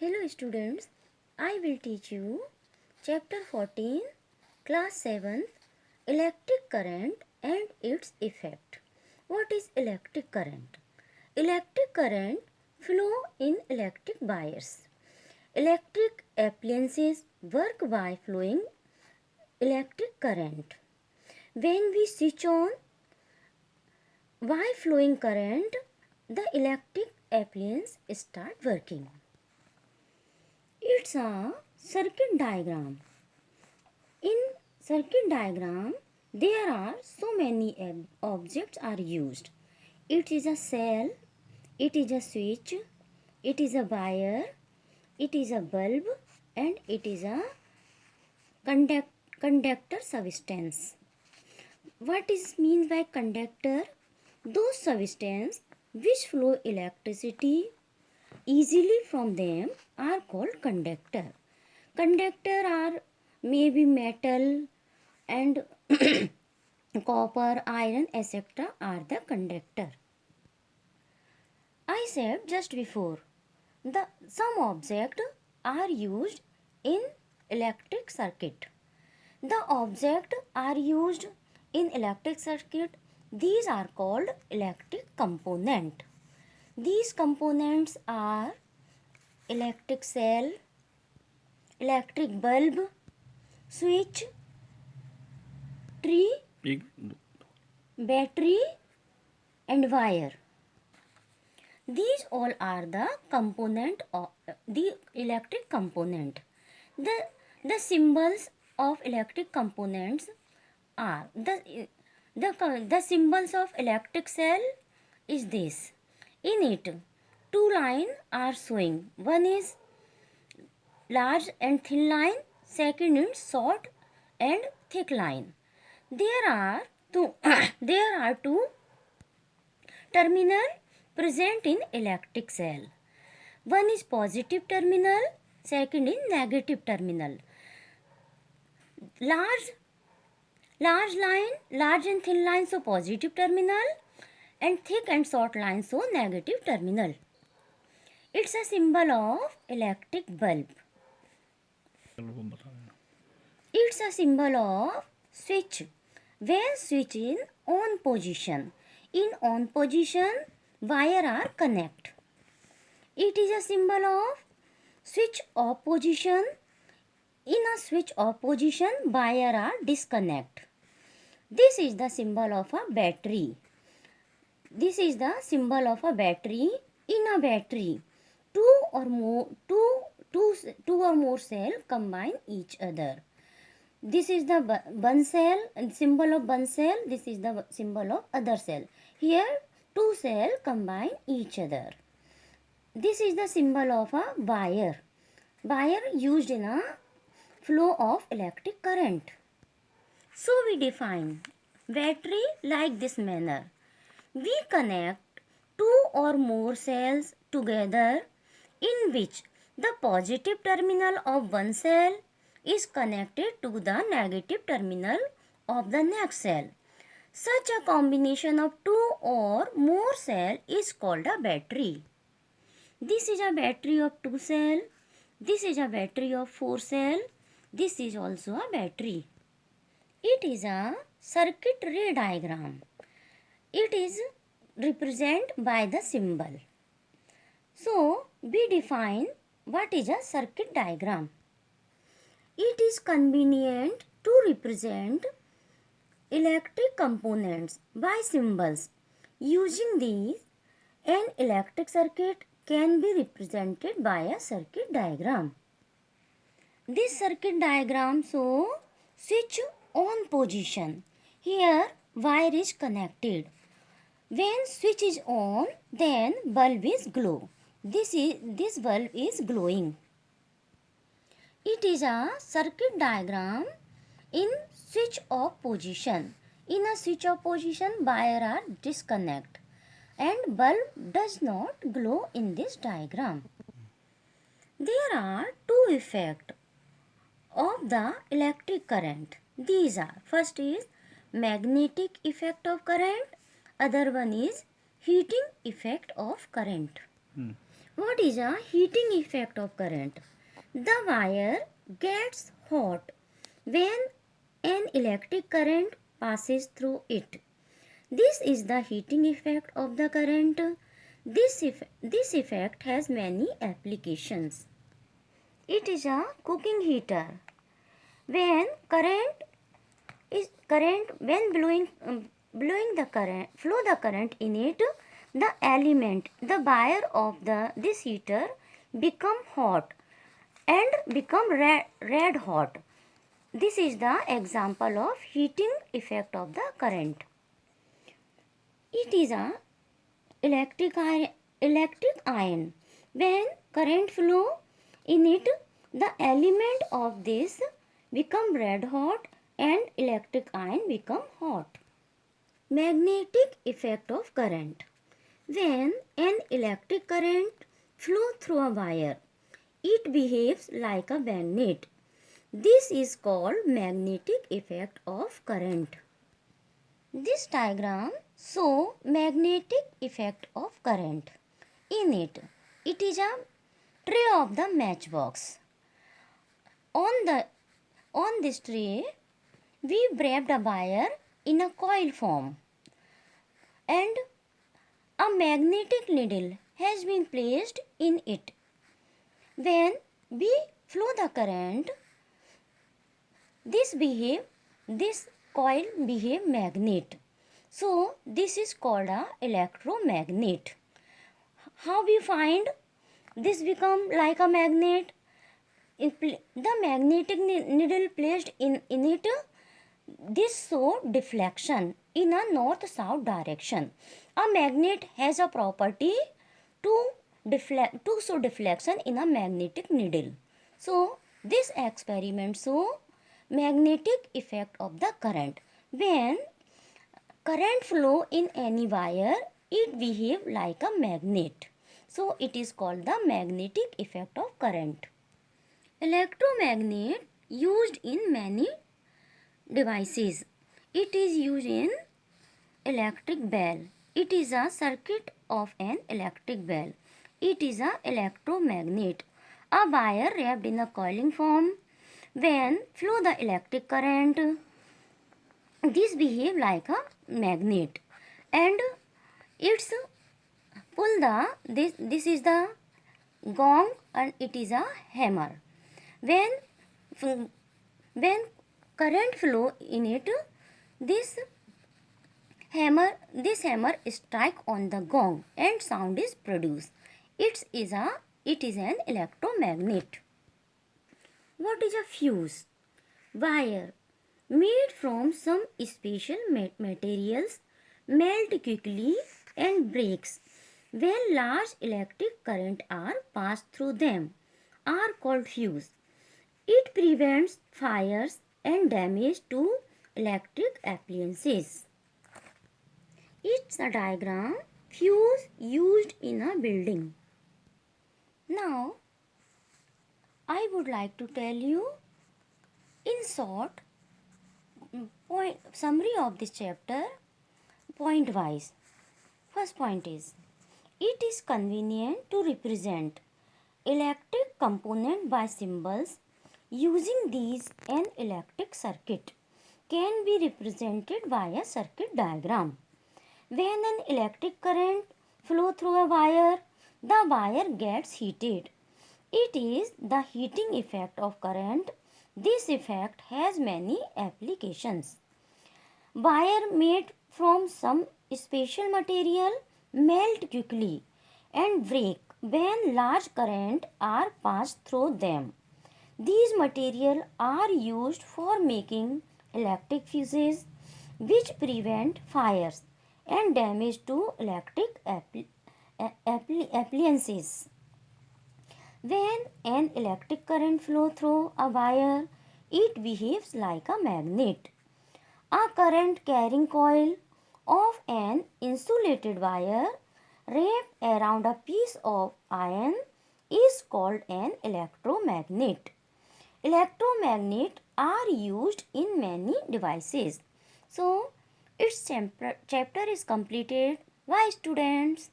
Hello students, I will teach you chapter 14, class 7, electric current and its effect. What is electric current? Electric current flow in electric wires. Electric appliances work by flowing electric current. When we switch on by flowing current, the electric appliance start working. It's a circuit diagram. In circuit diagram, there are so many objects are used. It is a cell, it is a switch, it is a wire, it is a bulb, and it is a conductor substance. What is mean by conductor? Those substances which flow electricity easily from them are called conductor. Conductor are maybe metal and copper, iron, etc. are the conductor. I said just before, some objects are used in electric circuit. The objects are used in electric circuit. These are called electric component. These components are electric cell, electric bulb, switch, tree, battery and wire. These all are the component of the electric component. The symbols of electric components are the symbols of electric cell is this. In it, two lines are showing. One is large and thin line, second is short and thick line. There are two there are two terminal present in electric cell. One is positive terminal, second is negative terminal. Large and thin line show positive terminal and thick and short line show negative terminal. It's a symbol of electric bulb. It's a symbol of switch. When switch in on position, in on position wire are connect. It is a symbol of switch off position. In a switch off position wire are disconnect. This is the symbol of a battery. This is the symbol of a battery. In a battery, two or more cell combine each other. This is the one cell, symbol of one cell. This is the symbol of other cell. Here two cell combine each other. This is the symbol of a wire. Wire used in a flow of electric current. So we define battery like this manner. We connect two or more cells together in which the positive terminal of one cell is connected to the negative terminal of the next cell. Such a combination of two or more cells is called a battery. This is a battery of 2 cell. This is a battery of 4 cell. This is also a battery. It is a circuit ray diagram. It is represented by the symbol. So, we define what is a circuit diagram. It is convenient to represent electric components by symbols. Using these, an electric circuit can be represented by a circuit diagram. This circuit diagram shows switch on position. Here wire is connected. When switch is on, then bulb is glow. This bulb is glowing. It is a circuit diagram in switch off position. In a switch off position, wire are disconnect and bulb does not glow in this diagram. There are two effects of the electric current. These are, first is magnetic effect of current, other one is heating effect of current. What is a heating effect of current? The wire gets hot when an electric current passes through it. This is the heating effect of the current. This effect has many applications. It is a cooking heater. When blowing the current, flow the current in it, the element, the wire of this heater become hot and become red hot. This is the example of heating effect of the current. It is a electric iron. When current flow in it, the element of this become red hot and electric iron become hot. Magnetic effect of current. When an electric current flow through a wire, it behaves like a magnet. This is called magnetic effect of current. This diagram shows magnetic effect of current. In it, it is a tray of the matchbox. On this tray, we wrapped a wire in a coil form, and a magnetic needle has been placed in it. When we flow the current, this coil behave magnet. So this is called a electromagnet. How we find this become like a magnet? The magnetic needle placed in it, this show deflection in a north-south direction. A magnet has a property to show deflection in a magnetic needle. So this experiment show magnetic effect of the current. When current flow in any wire, it behave like a magnet. So it is called the magnetic effect of current. Electromagnet used in many devices. It is used in electric bell. It is a circuit of an electric bell. It is an electromagnet. A wire wrapped in a coiling form. When flow the electric current, this behave like a magnet, and it's pull this is the gong and it is a hammer. When current flow in it, this hammer strike on the gong and sound is produced. It is an electromagnet. What is a fuse? Wire made from some special materials melt quickly and breaks when large electric current are passed through them are called fuse. It prevents fires and damage to electric appliances. It's a diagram fuse used in a building. Now I would like to tell you in short summary of this chapter point wise. First point is, it is convenient to represent electric component by symbols. Using these, an electric circuit can be represented by a circuit diagram. When an electric current flows through a wire, the wire gets heated. It is the heating effect of current. This effect has many applications. Wire made from some special material melt quickly and break when large current are passed through them. These materials are used for making electric fuses which prevent fires and damage to electric appliances. When an electric current flows through a wire, it behaves like a magnet. A current carrying coil of an insulated wire wrapped around a piece of iron is called an electromagnet. Electromagnets are used in many devices. So, its chapter is completed. Bye, students.